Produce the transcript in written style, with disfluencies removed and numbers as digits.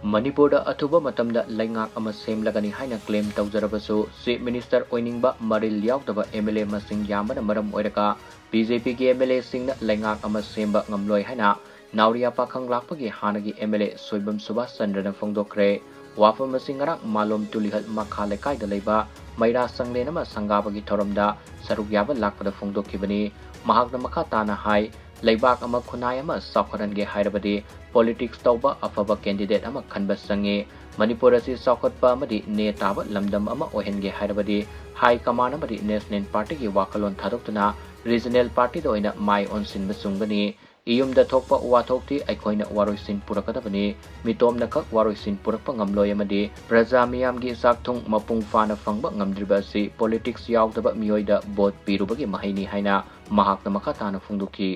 Manipur ATHUBA MATAMDA LEINGAK AMA SEMLAGANI HAINA CLAIM TOUJRABASU Chief Minister OININGBA MARIL YAODABA MLA MASING YAMBANA MARAM OIRAGA BJP की MLA सिंगना LEINGAK AMA SEMBA ngamloi haina Nauriya Pakhang lakpagi hanagi MLA Soibam SUBHASCHANDRA phongdokre wafam asing ngarang malom tulihal makha lekai da leiba maira sanglena ma sangabagi thoramda saruk yaba lakpada phongdokkibani mahakna makha tana hai leibak ama khunai ama sakharange hairabadi politics tauba afaba candidate ama khanba sange Manipur asi sakhatpa amadi ne taba lamdam ama ohenge hairabadi high command amadi national party ki wakalon thadoktuna regional party da oina mai onsin basungani iyumda thokpa wathokti aikhoina waroisin purakadabani mitomna khak waroisin purakpa ngamloi amadi praja miyamgi sakthung mapung fana fangba ngamdriba si politics yaudaba miyoida vote pirubagi mahaini haina mahakna makha tana phungduki